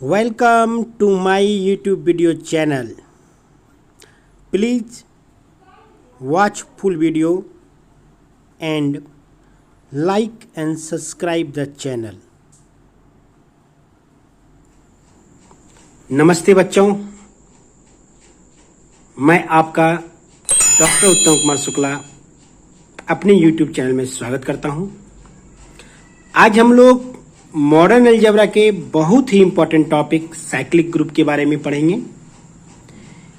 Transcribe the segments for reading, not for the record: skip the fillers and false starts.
Welcome to my YouTube video channel. Please watch full video and like and subscribe the channel. नमस्ते बच्चों, मैं आपका doctor उत्तम कुमार शुक्ला अपने YouTube चैनल में स्वागत करता हूं। आज हम लोग मॉडर्न अलजेब्रा के बहुत ही इंपॉर्टेंट टॉपिक साइक्लिक ग्रुप के बारे में पढ़ेंगे।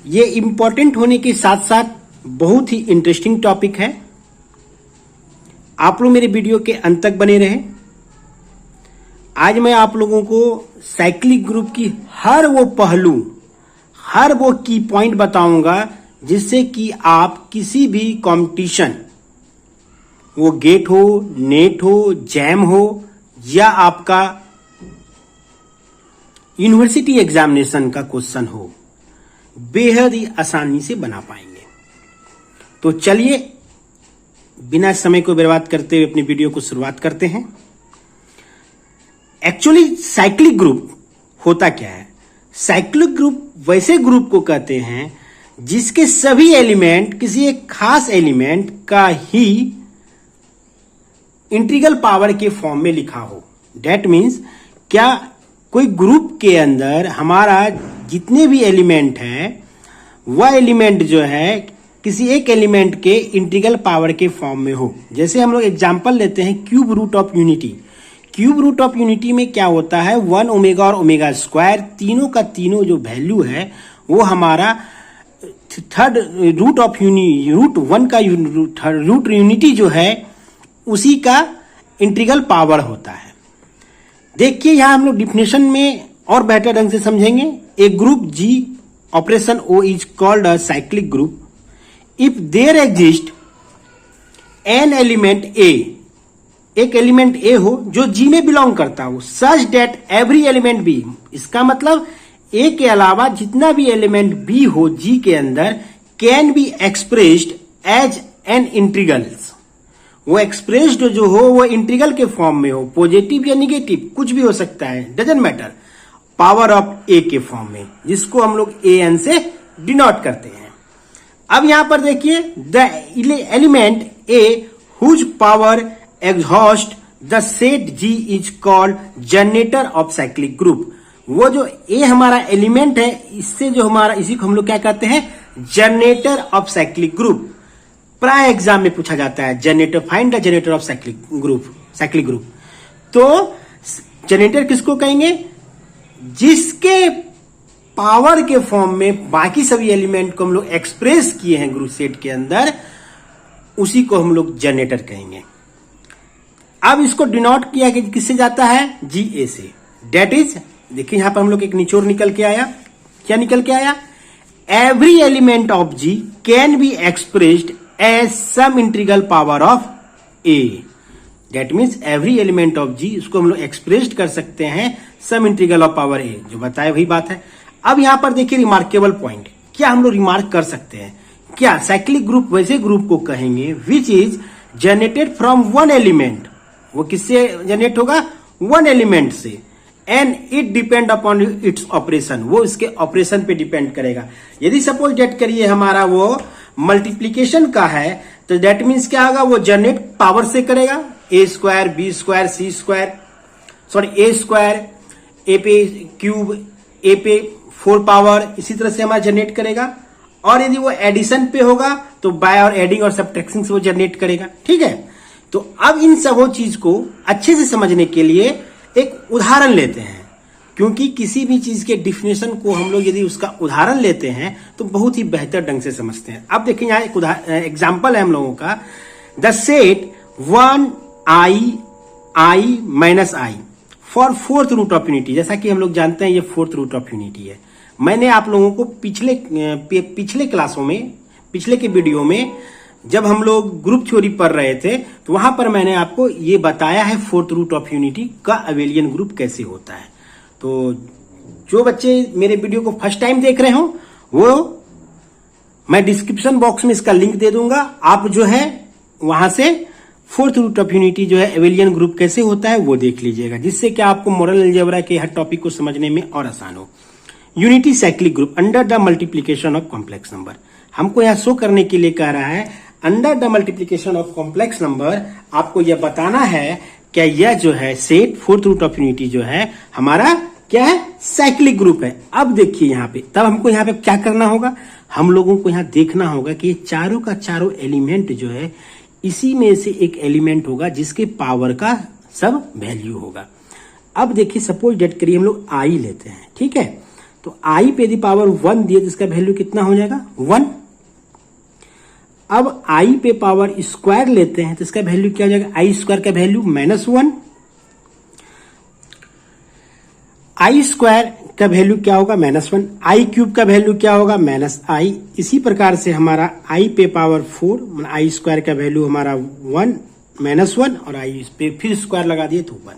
ये इंपॉर्टेंट होने के साथ साथ बहुत ही इंटरेस्टिंग टॉपिक है। आप लोग मेरे वीडियो के अंत तक बने रहें। आज मैं आप लोगों को साइक्लिक ग्रुप की हर वो पहलू, हर वो की पॉइंट बताऊंगा जिससे कि आप किसी भी कंपटीशन, वो गेट हो, नेट हो, जैम हो या आपका यूनिवर्सिटी एग्जामिनेशन का क्वेश्चन हो, बेहद ही आसानी से बना पाएंगे। तो चलिए बिना समय को बर्बाद करते हुए अपनी वीडियो को शुरुआत करते हैं। एक्चुअली साइक्लिक ग्रुप होता क्या है? साइक्लिक ग्रुप वैसे ग्रुप को कहते हैं जिसके सभी एलिमेंट किसी एक खास एलिमेंट का ही इंटीग्रल पावर के फॉर्म में लिखा हो। डेट मीन्स क्या कोई ग्रुप के अंदर हमारा जितने भी एलिमेंट हैं वह एलिमेंट जो है किसी एक एलिमेंट के इंटीग्रल पावर के फॉर्म में हो। जैसे हम लोग एग्जांपल लेते हैं cube root of unity. Cube root of unity में क्या होता है, 1 ओमेगा और ओमेगा स्क्वायर तीनों का तीनों जो वैल्यू है वो हमारा थर्ड रूट ऑफ रूट 1 का रूट यूनिटी जो है उसी का इंटीग्रल पावर होता है। देखिए यहां हम लोग डिफिनेशन में और बेहतर ढंग से समझेंगे। A group G operation O is called a cyclic group if there exist an element a, एक एलिमेंट ए हो जो जी में बिलोंग करता हो, सच डेट एवरी एलिमेंट बी, इसका मतलब ए के अलावा जितना भी एलिमेंट बी हो जी के अंदर, can be expressed as an integrals, वो एक्सप्रेस्ड जो हो वो इंटीग्रल के फॉर्म में हो, पॉजिटिव या निगेटिव कुछ भी हो सकता है, डजंट मैटर, पावर ऑफ ए के फॉर्म में, जिसको हम लोग ए एन से डिनोट करते हैं। अब यहां पर देखिए the element a whose power exhaust the set G is called generator of cyclic group. वो जो ए हमारा एलिमेंट है इससे जो हमारा, इसी को हम लोग क्या कहते हैं, जनरेटर ऑफ साइक्लिक ग्रुप। प्राय एग्जाम में पूछा जाता है generator, find the generator of cyclic group. तो जनरेटर किसको कहेंगे? जिसके पावर के फॉर्म में बाकी सभी एलिमेंट को हम लोग एक्सप्रेस किए हैं ग्रुप सेट के अंदर, उसी को हम लोग जनरेटर कहेंगे। अब इसको डिनोट किया कि किससे जाता है, जी ए से। डेट इज, देखिए यहां पर हम लोग एक निचोड़ निकल के आया। क्या निकल के आया? Every element of G can be expressed as some integral power of a. That means every element of G, इसको हम लोग एक्सप्रेस्ड कर सकते हैं some integral of power a, जो बताए वही बात है। अब यहां पर देखिए रिमार्केबल पॉइंट, क्या हम लोग रिमार्क कर सकते हैं? क्या साइक्लिक ग्रुप वैसे ग्रुप को कहेंगे which is generated from one element, वो किससे जनरेट होगा? वन एलिमेंट से, and it depend upon its operation, वो इसके ऑपरेशन पे डिपेंड करेगा। यदि सपोज डेट करिए हमारा वो मल्टीप्लीकेशन का है तो दैट मीन्स क्या होगा, वो जनरेट पावर से करेगा, ए स्क्वायर बी स्क्वायर सी स्क्वायर, सॉरी ए स्क्वायर, ए पे क्यूब, ए पे 4 पावर, इसी तरह से हमारा जनरेट करेगा। और यदि वो एडिशन पे होगा तो बाय और एडिंग और सब्ट्रैक्शन से वो जनरेट करेगा। ठीक है, तो अब इन सब चीज को अच्छे से समझने के लिए एक उदाहरण लेते हैं, क्योंकि किसी भी चीज के डिफिनेशन को हम लोग यदि उसका उदाहरण लेते हैं तो बहुत ही बेहतर ढंग से समझते हैं। अब देखिए यहां एक एग्जाम्पल है हम लोगों का, the set 1 i minus i for fourth root of unity. जैसा कि हम लोग जानते हैं ये फोर्थ रूट ऑफ यूनिटी है। मैंने आप लोगों को पिछले क्लासों में, पिछले के वीडियो में जब हम लोग ग्रुप थ्योरी पढ़ रहे थे तो वहां पर मैंने आपको ये बताया है फोर्थ रूट ऑफ यूनिटी का अबेलियन ग्रुप कैसे होता है। तो जो बच्चे मेरे वीडियो को फर्स्ट टाइम देख रहे हो वो मैं डिस्क्रिप्शन बॉक्स में इसका लिंक दे दूंगा, आप जो है वहां से फोर्थ रूट ऑफ यूनिटी जो है एबेलियन ग्रुप कैसे होता है वो देख लीजिएगा, जिससे कि आपको मोरल अलजेब्रा के हर टॉपिक को समझने में और आसान हो। Unity cyclic group under the multiplication of complex number, हमको यहाँ शो करने के लिए कह रहा है under the multiplication of complex number आपको यह बताना है क्या यह जो है set fourth root of unity जो है हमारा क्या है, साइक्लिक ग्रुप है। अब देखिए यहाँ पे, तब हमको यहाँ पे क्या करना होगा, हम लोगों को यहाँ देखना होगा कि ये चारों का चारों एलिमेंट जो है इसी में से एक एलिमेंट होगा जिसके पावर का सब वैल्यू होगा। अब देखिए सपोज डेट करिए हम लोग आई लेते हैं, ठीक है, तो आई पे यदि पावर 1 दिए तो इसका वैल्यू कितना हो जाएगा 1। अब आई पे पावर स्क्वायर लेते हैं तो इसका वैल्यू क्या हो जाएगा, आई स्क्वायर का वैल्यू -1, आई स्क्वायर का वैल्यू क्या होगा -1, आई क्यूब का वैल्यू क्या होगा -i। इसी प्रकार से हमारा आई पे पावर 4 आई स्क्वायर का वैल्यू हमारा 1 -1 और आई पे फिर स्क्वायर लगा दिए तो 1।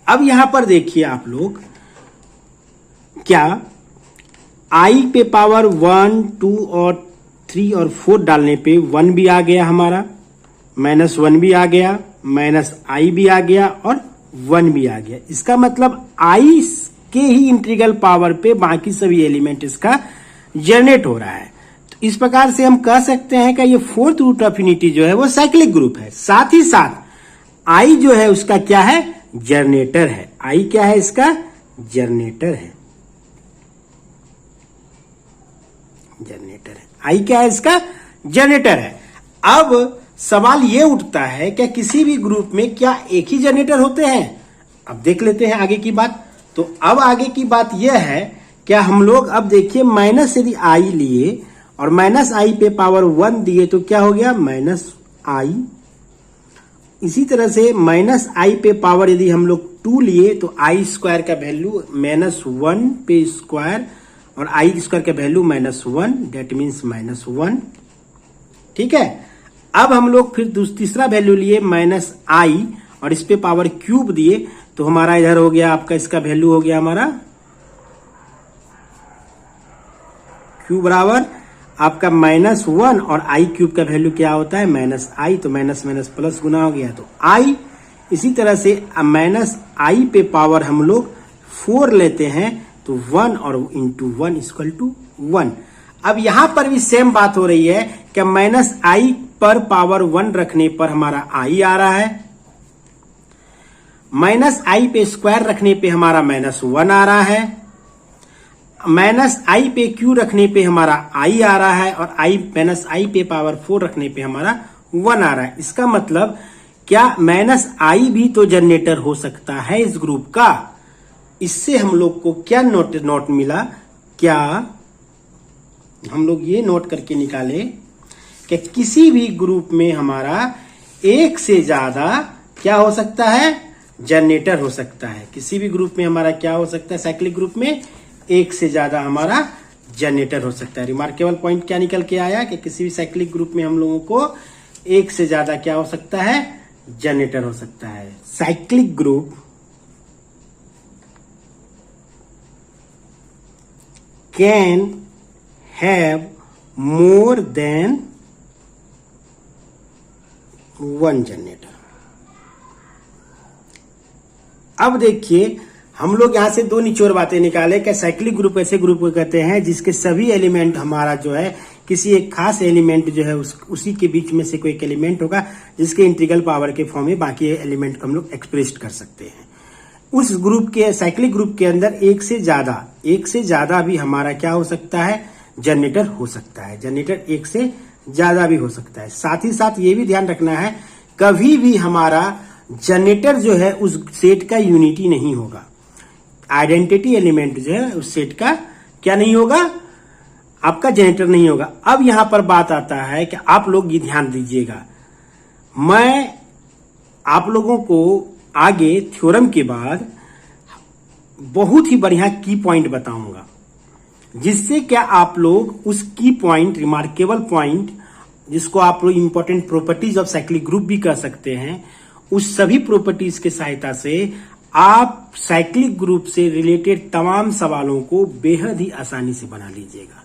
अब यहां पर देखिए आप लोग क्या आई पे पावर 1 2 और 3 और 4 डालने पे 1 भी आ गया हमारा, -1 भी आ गया, -i भी आ गया और 1 भी आ गया। इसका मतलब आई के ही इंटीग्रल पावर पे बाकी सभी एलिमेंट इसका जनरेट हो रहा है। तो इस प्रकार से हम कह सकते हैं कि ये फोर्थ रूट ऑफ यूनिटी जो है वो साइक्लिक ग्रुप है। साथ ही साथ आई जो है उसका क्या है, जनरेटर है। आई क्या है, इसका जनरेटर है, जनरेटर है। आई क्या है, इसका जनरेटर है। अब सवाल ये उठता है क्या किसी भी ग्रुप में क्या एक ही जनरेटर होते हैं। अब देख लेते हैं आगे की बात। तो अब आगे की बात यह है क्या हम लोग अब देखिए माइनस यदि आई लिए और -i पे पावर 1 दिए तो क्या हो गया -i। इसी तरह से -i पे पावर यदि हम लोग 2 लिए तो आई स्क्वायर का वैल्यू -1 पे स्क्वायर और आई स्क्वायर का वैल्यू -1, डेट मीन्स -1, ठीक है। अब हम लोग फिर तीसरा वैल्यू लिए -i और इस पे पावर क्यूब दिए तो हमारा इधर हो गया आपका, इसका वैल्यू हो गया हमारा q बराबर आपका -1 और i क्यूब का वैल्यू क्या होता है -i, तो माइनस माइनस प्लस गुना हो गया तो i। इसी तरह से -i पे पावर हम लोग 4 लेते हैं तो 1 और इंटू 1 इक्वल टू 1। अब यहां पर भी सेम बात हो रही है कि -i पर पावर 1 रखने पर हमारा i आ रहा है, -i पे स्क्वायर रखने पे हमारा -1 आ रहा है, -i पे q रखने पे हमारा i आ रहा है और -i पे पावर 4 रखने पे हमारा 1 आ रहा है। इसका मतलब क्या -i भी तो जनरेटर हो सकता है इस ग्रुप का। इससे हम लोग को क्या नोट मिला, क्या हम लोग ये नोट करके निकाले कि किसी भी ग्रुप में हमारा एक से ज्यादा क्या हो सकता है, जनरेटर हो सकता है। किसी भी ग्रुप में हमारा क्या हो सकता है, साइक्लिक ग्रुप में एक से ज्यादा हमारा जनरेटर हो सकता है। रिमार्केबल पॉइंट क्या निकल के आया कि किसी भी साइक्लिक ग्रुप में हम लोगों को एक से ज्यादा क्या हो सकता है, जनरेटर हो सकता है। Cyclic group can have more than 1 generator. अब देखिए हम लोग यहां से दो निचोड़ बातें निकाले कि साइक्लिक ग्रुप ऐसे ग्रुप को कहते हैं जिसके सभी एलिमेंट हमारा जो है किसी एक खास एलिमेंट जो है उसी के बीच में से कोई एक एलिमेंट होगा जिसके इंटीग्रल पावर के फॉर्म में बाकी एलिमेंट को हम लोग एक्सप्रेस कर सकते हैं। उस ग्रुप के साइक्लिक ग्रुप के अंदर एक से ज्यादा भी हमारा क्या हो सकता है, जनरेटर हो सकता है। जनरेटर एक से ज्यादा भी हो सकता है। साथ ही साथ ये भी ध्यान रखना है कभी भी हमारा जनरेटर जो है उस सेट का यूनिटी नहीं होगा। आइडेंटिटी एलिमेंट जो है उस सेट का क्या नहीं होगा, आपका जनरेटर नहीं होगा। अब यहां पर बात आता है कि आप लोग ये ध्यान दीजिएगा, मैं आप लोगों को आगे थ्योरम के बाद बहुत ही बढ़िया की पॉइंट बताऊंगा जिससे क्या आप लोग उस की पॉइंट, रिमार्केबल पॉइंट, जिसको आप लोग important properties of cyclic group भी कर सकते हैं, उस सभी प्रॉपर्टीज के सहायता से आप साइक्लिक ग्रुप से रिलेटेड तमाम सवालों को बेहद ही आसानी से बना लीजिएगा।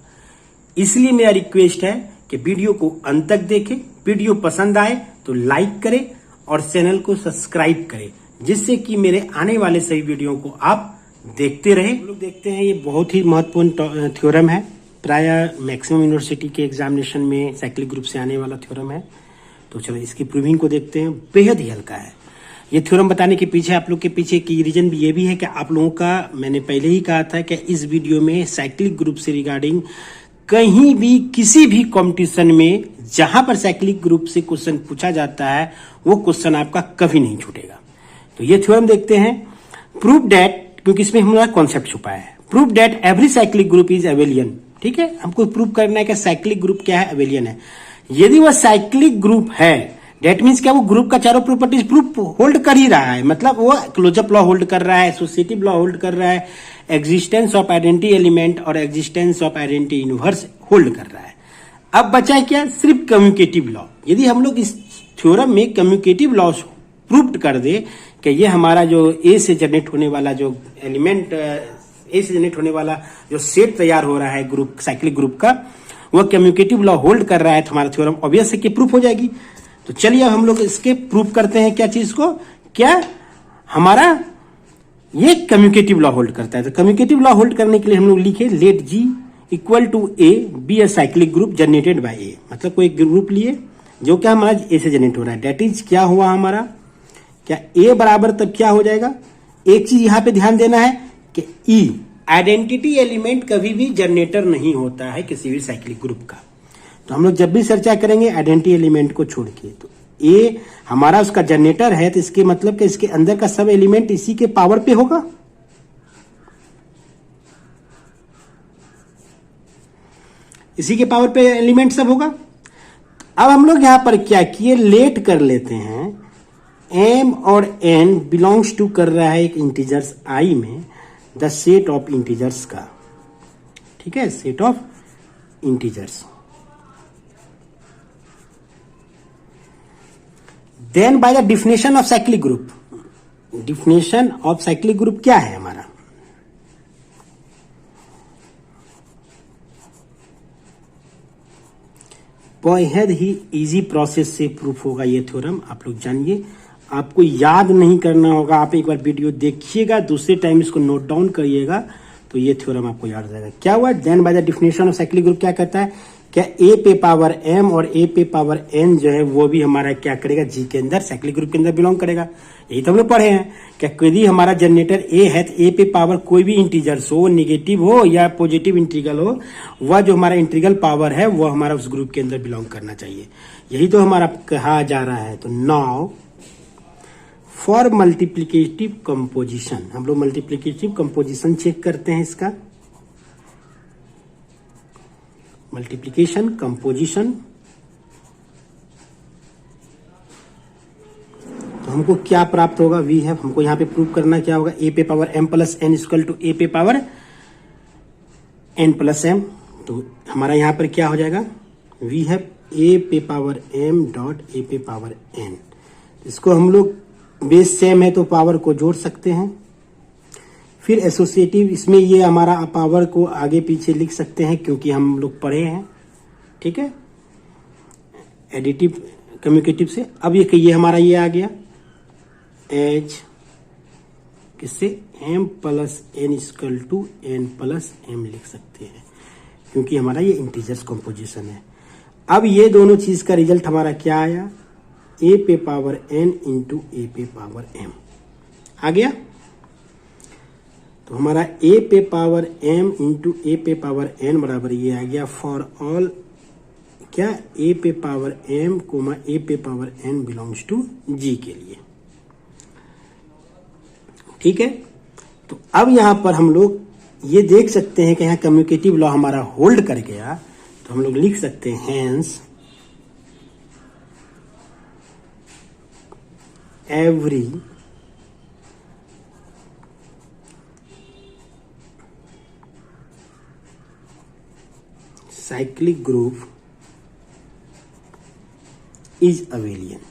इसलिए मेरा रिक्वेस्ट है कि वीडियो को अंत तक देखें। वीडियो पसंद आए तो लाइक करें और चैनल को सब्सक्राइब करें, जिससे कि मेरे आने वाले सभी वीडियो को आप देखते रहे। हम लोग देखते हैं, ये बहुत ही महत्वपूर्ण थ्योरम है, प्राय मैक्सिमम यूनिवर्सिटी के एग्जामिनेशन में साइक्लिक ग्रुप से आने वाला थ्योरम है। तो चलो इसकी प्रूविंग को देखते हैं। बेहद ही हल्का है ये थ्योरम बताने के पीछे, आप लोग के पीछे की रीजन भी ये भी है कि आप लोगों का, मैंने पहले ही कहा था कि इस वीडियो में साइक्लिक ग्रुप से रिगार्डिंग कहीं भी किसी भी कंपटीशन में जहां पर साइक्लिक ग्रुप से क्वेश्चन पूछा जाता है वो क्वेश्चन आपका कभी नहीं छूटेगा। तो ये थ्योरम देखते हैं। प्रूव दैट, क्योंकि इसमें हमारा कॉन्सेप्ट छुपा है। Prove that every cyclic group is Abelian. ठीक है, हमको प्रूव करना है कि साइक्लिक ग्रुप क्या है, एबेलियन है। यदि वह साइक्लिक ग्रुप है, डेट मीन्स क्या, वो ग्रुप का चारों प्रॉपर्टीज प्रूफ होल्ड कर ही रहा है, मतलब वो क्लोजअप लॉ होल्ड कर रहा है, एसोसिएटिव लॉ होल्ड कर रहा है, एग्जिस्टेंस ऑफ आइडेंटिटी एलिमेंट और existence of identity inverse hold कर रहा है। अब बचा है क्या, सिर्फ कम्युनिकेटिव लॉ। यदि हम लोग इस थ्योरम में कम्युनिकेटिव लॉ प्रूव कर दे कि ये हमारा जो ए से जनरेट होने वाला जो एलिमेंट, ए से जनरेट होने वाला जो सेट तैयार हो रहा है ग्रुप, साइक्लिक ग्रुप का, वह कम्युनिकेटिव लॉ होल्ड कर रहा है, तो हमारा थ्योरम ऑब्वियस है कि प्रूफ हो जाएगी। तो चलिए अब हम लोग इसके प्रूफ करते हैं क्या चीज को, क्या हमारा ये कम्युनिकेटिव लॉ होल्ड करता है। तो कम्युनिकेटिव लॉ होल्ड करने के लिए हम लोग लिखे let G equal to a be a cyclic group generated by a. मतलब कोई ग्रुप लिए जो क्या हमारा ए से जनरेट हो रहा है, डेट इज क्या हुआ हमारा, क्या ए बराबर तब क्या हो जाएगा। एक चीज यहां पे ध्यान देना है कि ई आइडेंटिटी एलिमेंट कभी भी जनरेटर नहीं होता है किसी भी साइक्लिक ग्रुप का। तो हम लोग जब भी चर्चा करेंगे आइडेंटिटी एलिमेंट को छोड़ के, तो ए हमारा उसका जनरेटर है, तो इसके मतलब कि इसके अंदर का सब एलिमेंट इसी के पावर पे होगा। इसी के पावर पे एलिमेंट सब होगा। अब हम लोग यहां पर क्या किए, लेट कर लेते हैं, एम और एन बिलोंग्स टू कर रहा है एक इंटीजर्स आई में द सेट ऑफ इंटीजर्स का। ठीक है, set of integers. Then by the definition of cyclic group, definition of cyclic group क्या है हमारा, बेहद ही इजी प्रोसेस से प्रूफ होगा ये थ्योरम। आप लोग जानिए, आपको याद नहीं करना होगा, आप एक बार वीडियो देखिएगा, दूसरे टाइम इसको नोट डाउन करिएगा, तो ये थ्योरम आपको याद हो जाएगा। क्या हुआ, then by the definition of cyclic group क्या कहता है, क्या ए पे पावर एम और ए पे पावर एन जो है वो भी हमारा क्या करेगा, जी के अंदर, साइक्लिक ग्रुप के अंदर बिलोंग करेगा। यही तो हम लोग पढ़े हैं, क्या यदि हमारा जनरेटर ए है तो ए पे पावर कोई भी इंटीजर्स हो, निगेटिव हो या पॉजिटिव इंटीग्रल हो, वह जो हमारा इंटीग्रल पावर है वो हमारा उस ग्रुप के अंदर बिलोंग करना चाहिए। यही तो हमारा कहा जा रहा है। तो नाउ फॉर मल्टीप्लीकेटिव कंपोजिशन, हम लोग मल्टीप्लीकेटिव कंपोजिशन चेक करते हैं इसका, मल्टीप्लिकेशन कंपोजिशन। तो हमको क्या प्राप्त होगा, वी हैव, हमको यहां पे प्रूव करना क्या होगा, ए पे power m plus N equal to a पे पावर एन प्लस एम। तो हमारा यहां पर क्या हो जाएगा, वी हैव ए पे पावर एम डॉट ए पे पावर एन। इसको हम लोग बेस सेम है तो पावर को जोड़ सकते हैं, फिर एसोसिएटिव, इसमें ये हमारा पावर को आगे पीछे लिख सकते हैं क्योंकि हम लोग पढ़े हैं। ठीक है, एडिटिव कम्युनिकेटिव से। अब ये हमारा ये आ गया एच किससे, M plus N equal to N plus M लिख सकते हैं क्योंकि हमारा ये इंटीजर्स कंपोजिशन है। अब ये दोनों चीज का रिजल्ट हमारा क्या आया, ए पे पावर एन इंटू ए पे पावर एम आ गया। तो हमारा ए पे पावर एम इंटू ए पे पावर एन बराबर ये आ गया फॉर ऑल क्या, ए पे पावर एम कोमा ए पे पावर एन बिलोंग्स टू जी के लिए। ठीक है, तो अब यहां पर हम लोग ये देख सकते हैं कि यहां कम्युनिकेटिव लॉ हमारा होल्ड कर गया, तो हम लोग लिख सकते हैं hence every cyclic group is abelian।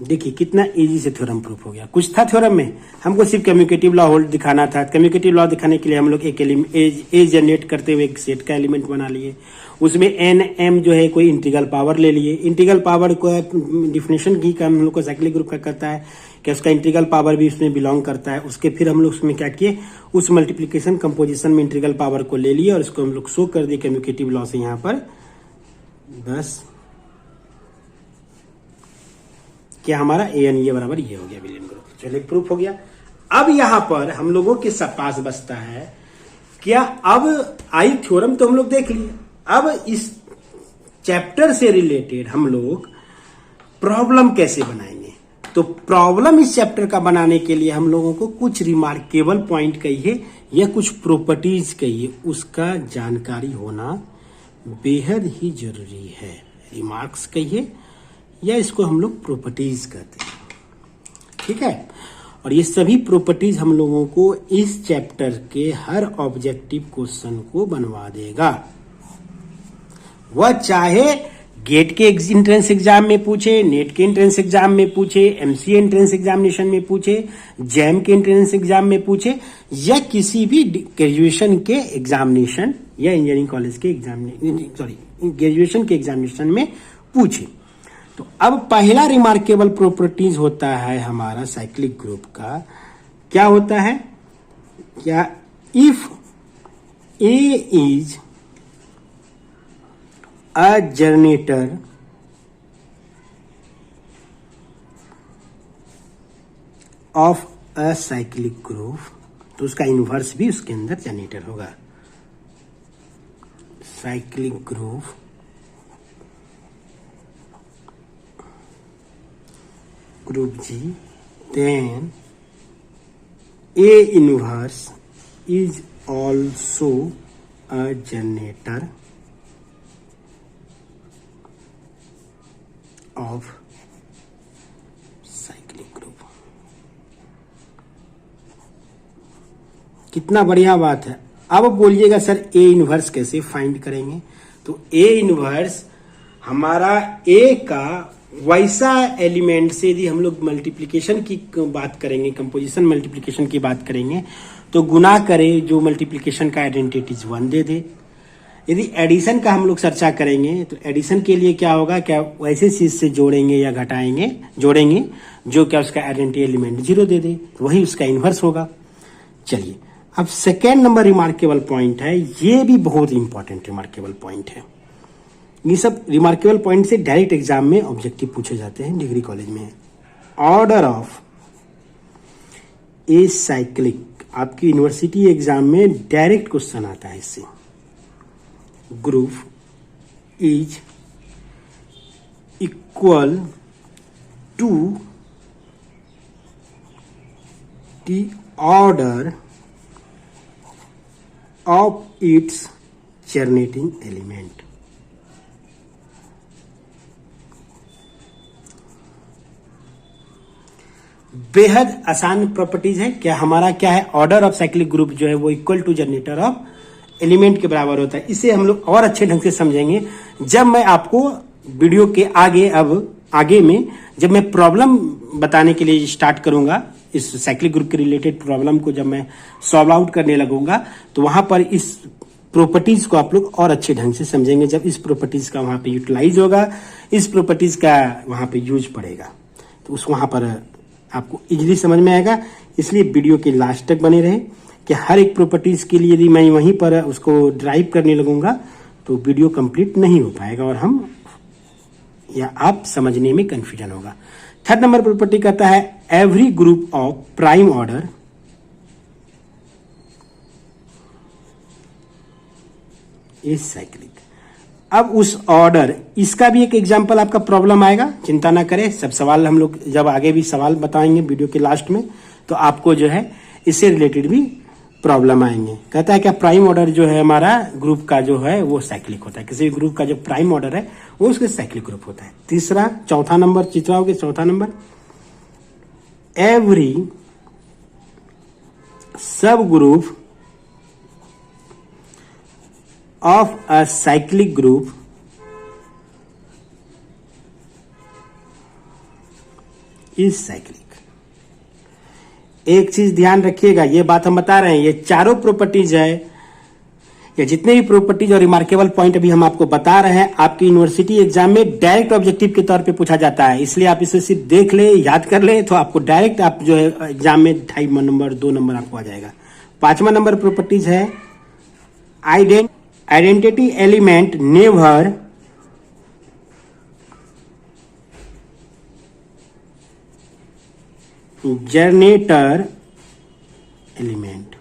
देखिए कितना इजी से थ्योरम प्रूफ हो गया। कुछ था थ्योरम में, हमको सिर्फ कम्यूटेटिव लॉ होल्ड दिखाना था। कम्यूटेटिव लॉ दिखाने के लिए हम लोग एक एज जनरेट करते हुए एक सेट का एलिमेंट बना लिए, उसमें एन एम जो है कोई इंटीग्रल पावर ले लिए। इंटीग्रल पावर को डिफिनेशन की काम हम लोग को साइक्लिक ग्रुप का करता है कि उसका इंटीग्रल पावर भी उसमें बिलोंग करता है। उसके फिर हम लोग उसमें क्या किए, उस मल्टीप्लीकेशन कंपोजिशन में इंटीग्रल पावर को ले लिए और उसको हम लोग शो कर दिए कम्यूटेटिव लॉ से यहाँ पर। बस क्या हमारा ए एन ये बराबर ये हो गया विलियम ग्रुप। चलिए प्रूफ हो गया। अब यहां पर हम लोगों के पास बचता है क्या, अब आई थ्योरम तो हम लोग देख लिए, अब इस चैप्टर से रिलेटेड हम लोग प्रॉब्लम कैसे बनाएंगे। तो प्रॉब्लम इस चैप्टर का बनाने के लिए हम लोगों को कुछ रिमार्केबल पॉइंट कहिए या कुछ प्रॉपर्टीज कहिए, उसका जानकारी होना बेहद ही जरूरी है। रिमार्क्स कहिए या इसको हम लोग प्रॉपर्टीज कहते हैं, ठीक है। और ये सभी प्रॉपर्टीज हम लोगों को इस चैप्टर के हर ऑब्जेक्टिव क्वेश्चन को बनवा देगा। वह चाहे गेट के एंट्रेंस एग्जाम में पूछे, नेट के एंट्रेंस एग्जाम में पूछे, एमसीए एंट्रेंस एग्जामिनेशन में पूछे, जैम के एंट्रेंस एग्जाम में पूछे, या किसी भी ग्रेजुएशन के एग्जामिनेशन या इंजीनियरिंग कॉलेज के ग्रेजुएशन के एग्जामिनेशन में पूछे। तो अब पहला रिमार्केबल प्रॉपर्टीज होता है हमारा साइक्लिक ग्रुप का, क्या होता है, क्या if A is a generator of a cyclic group, तो उसका इनवर्स भी उसके अंदर जनरेटर होगा। Cyclic group group G, then A inverse is also a generator of cyclic group। कितना बढ़िया बात है। अब बोलिएगा सर A इनवर्स कैसे फाइंड करेंगे। तो A इनवर्स हमारा A का वैसा एलिमेंट से यदि हम लोग मल्टीप्लिकेशन की बात करेंगे, कंपोजिशन मल्टीप्लिकेशन की बात करेंगे, तो गुना करे जो मल्टीप्लिकेशन का आइडेंटिटीज 1 दे दे। यदि एडिशन का हम लोग चर्चा करेंगे तो एडिशन के लिए क्या होगा, क्या वैसे चीज से जोड़ेंगे या घटाएंगे, जोड़ेंगे जो क्या उसका आइडेंटिटी एलिमेंट 0 दे दे, तो वही उसका इनवर्स होगा। चलिए अब सेकेंड नंबर रिमार्केबल पॉइंट है, ये भी बहुत इंपॉर्टेंट रिमार्केबल पॉइंट है। ये सब रिमार्केबल पॉइंट से डायरेक्ट एग्जाम में ऑब्जेक्टिव पूछे जाते हैं डिग्री कॉलेज में। ऑर्डर ऑफ ए साइक्लिक, आपकी यूनिवर्सिटी एग्जाम में डायरेक्ट क्वेश्चन आता है इससे। Group is equal to the order of its generating element. बेहद आसान प्रॉपर्टीज है। क्या हमारा क्या है, ऑर्डर ऑफ साइक्लिक ग्रुप जो है वो equal to generator of element के बराबर होता है। इसे हम लोग और अच्छे ढंग से समझेंगे जब मैं आपको वीडियो के आगे में जब मैं प्रॉब्लम बताने के लिए स्टार्ट करूंगा, इस साइक्लिक ग्रुप के रिलेटेड प्रॉब्लम को जब मैं सॉल्व आउट करने लगूंगा, तो वहां पर इस प्रॉपर्टीज को आप लोग और अच्छे ढंग से समझेंगे। जब इस प्रॉपर्टीज का वहां पे यूटिलाइज होगा, इस प्रॉपर्टीज का वहां पे यूज पड़ेगा, तो उस वहां पर आपको इजीली समझ में आएगा। इसलिए वीडियो के लास्ट तक बने रहे कि हर एक प्रॉपर्टीज के लिए यदि मैं वहीं पर उसको ड्राइव करने लगूंगा तो वीडियो कंप्लीट नहीं हो पाएगा और हम या आप समझने में कंफ्यूजन होगा। थर्ड नंबर प्रॉपर्टी कहता है every group of prime order is cyclic. अब उस ऑर्डर, इसका भी एक एग्जांपल आपका प्रॉब्लम आएगा, चिंता ना करें। सब सवाल हम लोग जब आगे भी सवाल बताएंगे वीडियो के लास्ट में, तो आपको जो है इससे रिलेटेड भी प्रॉब्लम आएंगे। कहता है क्या प्राइम ऑर्डर जो है हमारा ग्रुप का जो है वो साइक्लिक होता है। किसी भी ग्रुप का जो प्राइम ऑर्डर है वो उसके साइक्लिक ग्रुप होता है। तीसरा, चौथा नंबर चित्राओगे, चौथा नंबर एवरी सब group of a cyclic group is cyclic. एक चीज ध्यान रखिएगा, ये बात हम बता रहे हैं, ये चारों प्रॉपर्टीज है, ये जितने भी प्रॉपर्टीज और रिमार्केबल पॉइंट अभी हम आपको बता रहे हैं, आपकी यूनिवर्सिटी एग्जाम में डायरेक्ट ऑब्जेक्टिव के तौर पे पूछा जाता है। इसलिए आप इसे सिर्फ देख ले, याद कर ले, तो आपको डायरेक्ट आप जो है एग्जाम में 2.5 नंबर 2 नंबर आपको आ जाएगा। 5वां नंबर प्रॉपर्टीज है identity element never generator element.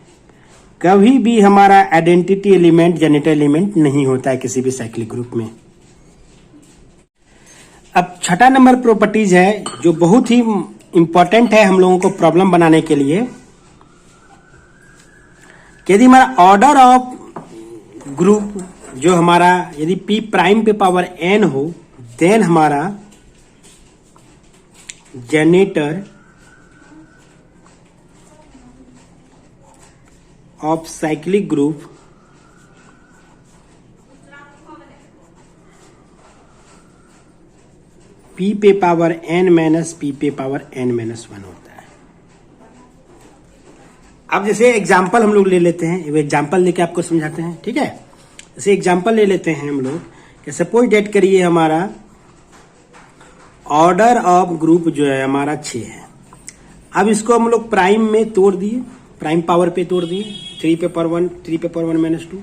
कभी भी हमारा आइडेंटिटी एलिमेंट जनरेटर एलिमेंट नहीं होता है किसी भी साइक्लिक ग्रुप में। अब 6वां नंबर प्रॉपर्टीज है जो बहुत ही इंपॉर्टेंट है हम लोगों को प्रॉब्लम बनाने के लिए, कि यदि हमारा ऑर्डर ऑफ ग्रुप जो हमारा यदि p प्राइम पे पावर n हो, देन हमारा generator of cyclic group p पे पावर n माइनस p पे पावर n माइनस 1 होता है। अब जैसे एग्जाम्पल हम लोग ले लेते हैं, वो एग्जाम्पल लेके आपको समझाते हैं, ठीक है। जैसे एग्जाम्पल ले लेते हैं हम लोग कि सपोज डेट करिए हमारा ऑर्डर ऑफ ग्रुप जो है हमारा 6 है। अब इसको हम लोग प्राइम में तोड़ दिए, प्राइम पावर पे तोड़ दिए, 3 पे पावर 1, 3 पे पावर 1 माइनस 2।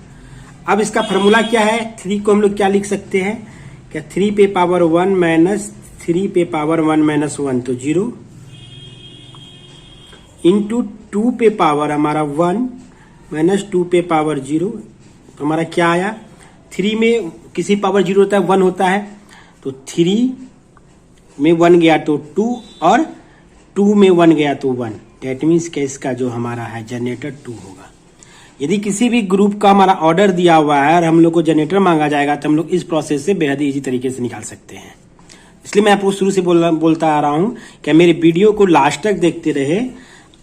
अब इसका फॉर्मूला क्या है, 3 को हम लोग क्या लिख सकते हैं, क्या 3 पे पावर 1 माइनस 3 पे पावर 1 माइनस 1 तो 0 इंटू 2 पे पावर हमारा 1 माइनस 2 पे पावर 0, तो हमारा क्या आया, 3 में किसी पावर 0 होता है 1 होता है, तो 3 में 1 गया तो 2 और 2 में 1 गया तो 1। डेट मीन्स कि इसका जो हमारा है जनरेटर 2 होगा। यदि किसी भी ग्रुप का हमारा ऑर्डर दिया हुआ है और हम लोग को जनरेटर मांगा जाएगा तो हम लोग इस प्रोसेस से बेहद इजी तरीके से निकाल सकते हैं। इसलिए मैं आपको शुरू से बोलता आ रहा हूं कि मेरे वीडियो को लास्ट तक देखते रहे,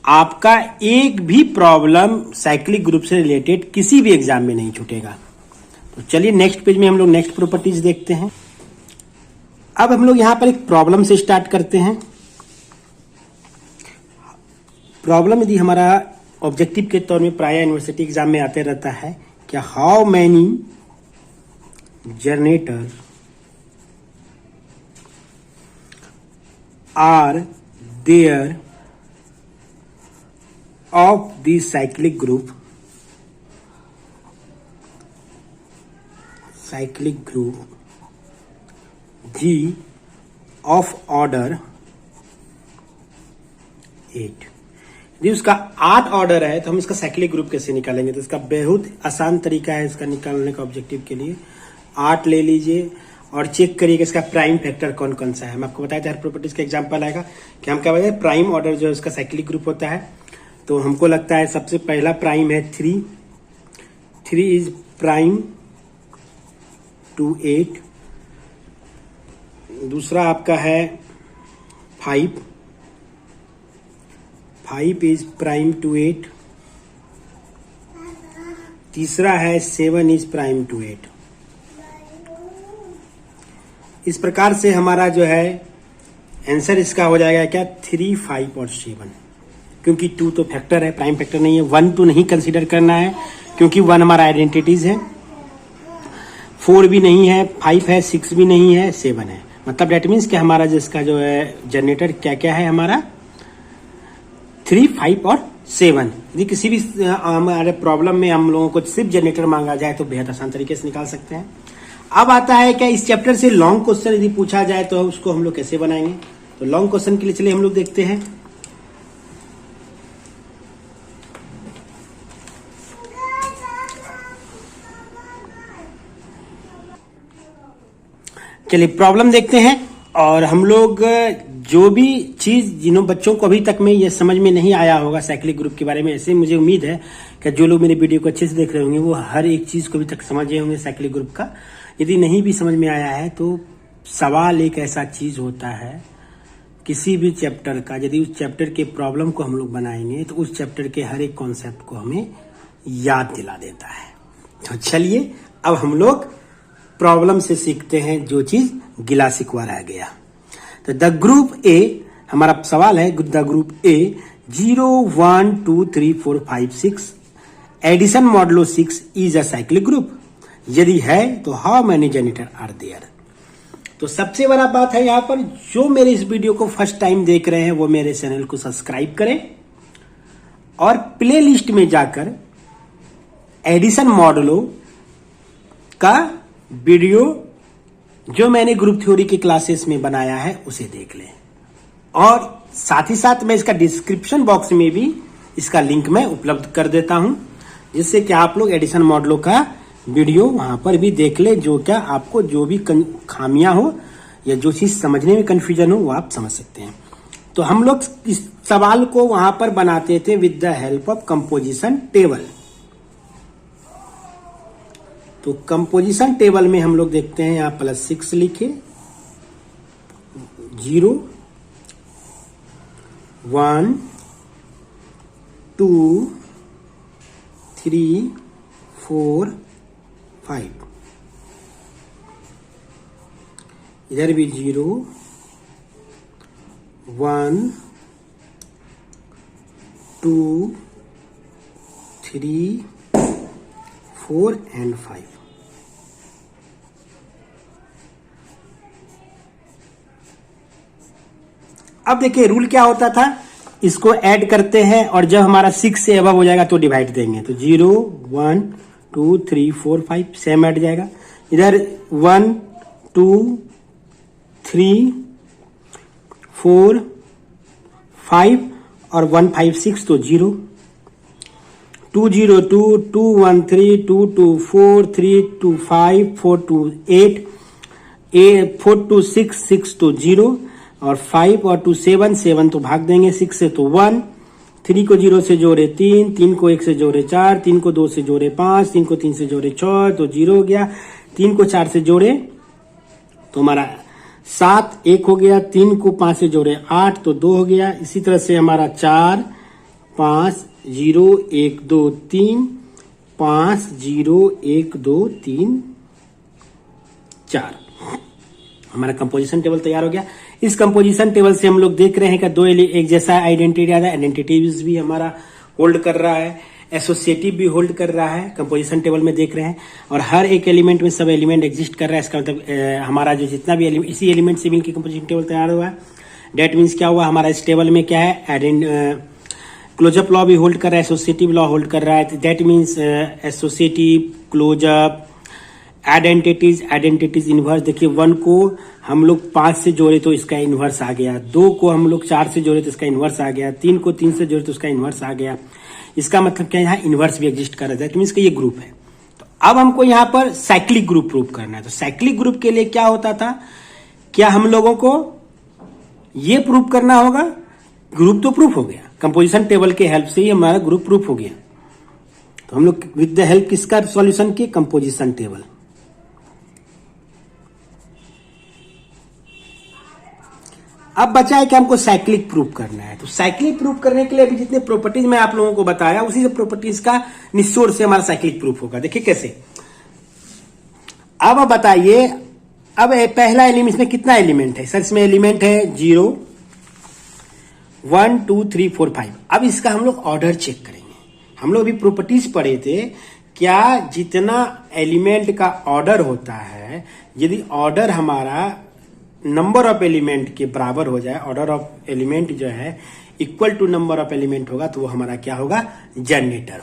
आपका एक भी प्रॉब्लम साइक्लिक ग्रुप से रिलेटेड किसी भी एग्जाम में नहीं छूटेगा। तो चलिए नेक्स्ट पेज में हम लोग नेक्स्ट प्रॉपर्टीज देखते हैं। अब हम लोग यहां पर एक प्रॉब्लम से स्टार्ट करते हैं। प्रॉब्लम यदि हमारा ऑब्जेक्टिव के तौर में प्राय यूनिवर्सिटी एग्जाम में आते रहता है, क्या how many generator are there of the cyclic group G of order 8। यदि उसका 8 ऑर्डर है तो हम इसका साइक्लिक ग्रुप कैसे निकालेंगे, तो इसका बहुत आसान तरीका है इसका निकालने का ऑब्जेक्टिव के लिए। 8 ले लीजिए और चेक करिए कि इसका प्राइम फैक्टर कौन कौन सा है। मैं आपको बताया था हर प्रॉपर्टीज का एग्जांपल आएगा कि हम क्या बताए, प्राइम ऑर्डर जो है उसका साइक्लिक ग्रुप होता है। तो हमको लगता है सबसे पहला प्राइम है 3 इज प्राइम टू 8। दूसरा आपका है 5 इज प्राइम टू 8। तीसरा है 7 इज प्राइम टू 8। इस प्रकार से हमारा जो है आंसर इसका हो जाएगा क्या, 3, 5 और 7, क्योंकि 2 तो फैक्टर है, प्राइम फैक्टर नहीं है। 1 तो नहीं कंसीडर करना है क्योंकि 1 हमारा आइडेंटिटीज है। 4 भी नहीं है, 5 है, 6 भी नहीं है, 7 है। मतलब डेट मीन्स कि हमारा जिसका जो है जनरेटर क्या क्या है हमारा 3, 5 और 7। यदि किसी भी हमारे प्रॉब्लम में हम लोगों को सिर्फ जनरेटर मांगा जाए तो बेहद आसान तरीके से निकाल सकते हैं। अब आता है क्या, इस चैप्टर से लॉन्ग क्वेश्चन यदि पूछा जाए तो उसको हम लोग कैसे बनाएंगे। तो लॉन्ग क्वेश्चन के लिए चलिए हम लोग देखते हैं। चलिए प्रॉब्लम देखते हैं। और हम लोग जो भी चीज जिन्हों बच्चों को अभी तक में ये समझ में नहीं आया होगा साइक्लिक ग्रुप के बारे में, ऐसे मुझे उम्मीद है कि जो लोग मेरे वीडियो को अच्छे से देख रहे होंगे वो हर एक चीज को अभी तक समझे होंगे साइक्लिक ग्रुप का। यदि नहीं भी समझ में आया है तो सवाल एक ऐसा चीज होता है किसी भी चैप्टर का, यदि उस चैप्टर के प्रॉब्लम को हम लोग बनाएंगे तो उस चैप्टर के हर एक कॉन्सेप्ट को हमें याद दिला देता है। तो चलिए अब हम लोग प्रॉब्लम से सीखते हैं जो चीज गिला शिकवा रह गया। तो द ग्रुप ए हमारा सवाल है the group A 0 1 2 3 4 5 6 addition modulo 6 is a cyclic group, यदि है तो how many generator are there. तो सबसे बड़ा बात है यहां पर, जो मेरे इस वीडियो को फर्स्ट टाइम देख रहे हैं वो मेरे चैनल को सब्सक्राइब करें और प्ले लिस्ट में जाकर एडिशन मॉडुलो का वीडियो जो मैंने ग्रुप थ्योरी की क्लासेस में बनाया है उसे देख लें। और साथ ही साथ मैं इसका डिस्क्रिप्शन बॉक्स में भी इसका लिंक मैं उपलब्ध कर देता हूं, जिससे कि आप लोग एडिशन मॉडुलो का वीडियो वहां पर भी देख ले, जो क्या आपको जो भी खामियां हो या जो चीज समझने में कंफ्यूजन हो वो आप समझ सकते हैं। तो हम लोग इस सवाल को वहां पर बनाते थे with the help of composition table. तो कंपोजिशन टेबल में हम लोग देखते हैं यहां +6 लिखे, 0 1 2 3 4 5, इधर भी 0 1 2 3 4 एंड 5। अब देखिए रूल क्या होता था, इसको ऐड करते हैं और जब हमारा 6 से अबव हो जाएगा तो डिवाइड देंगे। तो 0 1 2 3 4 5 सेम ऐड जाएगा। इधर 1 2 3 4 5 और 1 5 6 तो 0 2 0 2 2 1 3 2 2 4 3 2 5 4 2 8 4 2 6 6 तो 0 और 5 और 2 7 7 तो भाग देंगे 6 से तो 1, 3 को 0 से जोड़े 3, 3 को 1 से जोड़े 4, 3 को 2 से जोड़े 5, 3 को 3 से जोड़े 6 तो 0 हो गया, 3 को 4 से जोड़े तो हमारा 7 1 हो गया, 3 को 5 से जोड़े 8 तो 2 हो गया। इसी तरह से हमारा 4 5 0 1 2 3 5 0 1 2 3 4, हमारा कंपोजिशन टेबल तैयार हो गया। इस कंपोजिशन टेबल से हम लोग देख रहे हैं कि दो एक जैसा आइडेंटिटी आता है, आइडेंटिटीज भी हमारा होल्ड कर रहा है, एसोसिएटिव भी होल्ड कर रहा है, कंपोजिशन टेबल में देख रहे हैं। और हर एक एलिमेंट में सब एलिमेंट एग्जिस्ट कर रहा है। इसका मतलब हमारा जो जितना भी इसी एलिमेंट से मिलकर कंपोजिशन टेबल तैयार हुआ है। डेट मीन्स क्या हुआ, हमारा इस टेबल में क्या है, क्लोजअप लॉ भी होल्ड कर रहा है, एसोसिएटिव लॉ होल्ड कर रहा है। That means associative, closure, identities inverse. देखिए 1 को हम लोग 5 से जोड़े तो इसका इनवर्स आ गया, 2 को हम लोग 4 से जोड़े तो इसका इनवर्स आ गया, 3 को 3 से जोड़े तो इसका इनवर्स आ गया। इसका मतलब क्या है, यहाँ इनवर्स भी एग्जिस्ट कर रहा है, तो मीन्स ये ग्रुप है। तो अब हमको यहाँ पर साइक्लिक ग्रुप प्रूव करना है। तो साइक्लिक ग्रुप के लिए क्या होता था, क्या हम लोगों को ये प्रूव करना होगा, ग्रुप तो प्रूफ हो गया, कंपोजिशन टेबल के हेल्प से ही हमारा ग्रुप प्रूफ हो गया। तो हम लोग विद द हेल्प किसका सॉल्यूशन के, कंपोजिशन टेबल। अब बचा है कि हमको साइक्लिक प्रूफ करना है। तो साइक्लिक प्रूफ करने के लिए अभी जितने प्रॉपर्टीज मैं आप लोगों को बताया उसी से प्रॉपर्टीज का निचोड़ से हमारा साइक्लिक प्रूफ होगा। देखिए कैसे। अब बताइए, अब पहला एलिमेंट, इसमें कितना एलिमेंट है सर, इसमें एलिमेंट है 0 1 2 3 4 5। अब इसका हम लोग ऑर्डर चेक करेंगे। हम लोग अभी प्रॉपर्टीज पढ़े थे, क्या जितना एलिमेंट का ऑर्डर होता है, यदि ऑर्डर हमारा नंबर ऑफ एलिमेंट के बराबर हो जाए, ऑर्डर ऑफ एलिमेंट जो है equal to number of element होगा, तो वो हमारा क्या होगा, जनरेटर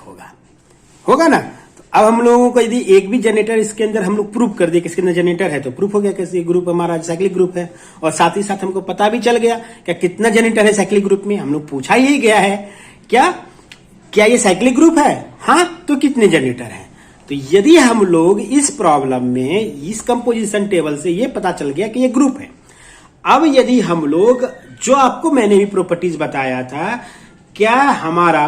होगा ना। तो अब हम लोगों को यदि एक भी जनरेटर इसके अंदर हम लोग प्रूफ कर दिए कि इसके अंदर जनरेटर है, तो प्रूफ हो गया कैसे ग्रुप हमारा साइक्लिक ग्रुप है। और साथ ही साथ हमको पता भी चल गया क्या कितना जनरेटर है साइक्लिक ग्रुप में। हम लोग पूछा ही गया है क्या ये साइक्लिक ग्रुप है, हाँ तो कितने जनरेटर है। तो यदि हम लोग इस प्रॉब्लम में इस कंपोजिशन टेबल से ये पता चल गया कि ये ग्रुप है। अब यदि हम लोग जो आपको मैंने भी प्रॉपर्टीज बताया था, क्या हमारा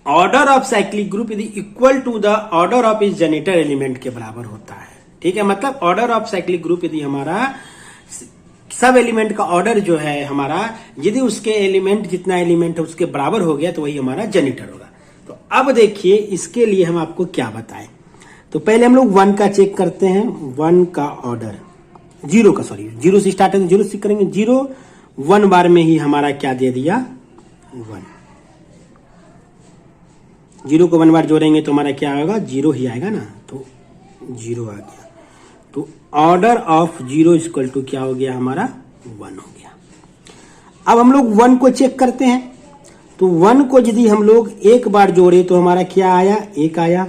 ऑर्डर ऑफ साइक्लिक ग्रुप यदि equal to the order of इस जनरेटर एलिमेंट के बराबर होता है, ठीक है, मतलब ऑर्डर ऑफ साइक्लिक ग्रुप यदि हमारा सब एलिमेंट का ऑर्डर जो है हमारा, यदि उसके एलिमेंट जितना एलिमेंट है उसके बराबर हो गया, तो वही हमारा जनरेटर होगा। तो अब देखिए इसके लिए हम आपको क्या बताएं। तो पहले हम लोग 1 का चेक करते हैं, 1 का ऑर्डर, 0 का, सॉरी 0 से स्टार्ट है, 0 से करेंगे, 0 1 बार में ही हमारा क्या दे दिया 1। 0 को 1 बार जोड़ेंगे तो हमारा क्या होगा 0 ही आएगा ना, तो 0 आ गया। तो ऑर्डर ऑफ 0 इक्वल टू क्या हो गया हमारा 1 हो गया। अब हम लोग 1 को चेक करते हैं, तो 1 को यदि हम लोग एक बार जोड़े तो हमारा क्या आया 1 आया।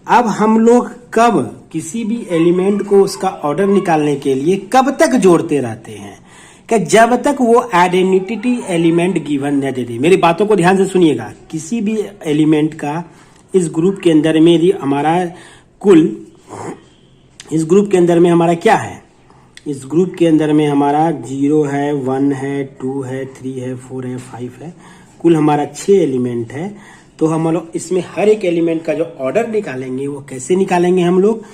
अब हम लोग कब किसी भी एलिमेंट को उसका ऑर्डर निकालने के लिए कब तक जोड़ते रहते हैं कि जब तक वो आइडेंटिटी एलिमेंट गिवन न दे दे। मेरी बातों को ध्यान से सुनिएगा। किसी भी एलिमेंट का इस ग्रुप के अंदर में यदि हमारा कुल इस ग्रुप के अंदर में हमारा क्या है, इस ग्रुप के अंदर में हमारा 0 है 1 है 2 है 3 है 4 है 5 है, कुल हमारा 6 एलिमेंट है। तो हम लोग इसमें हर एक एलिमेंट का जो ऑर्डर निकालेंगे वो कैसे निकालेंगे, हम लोग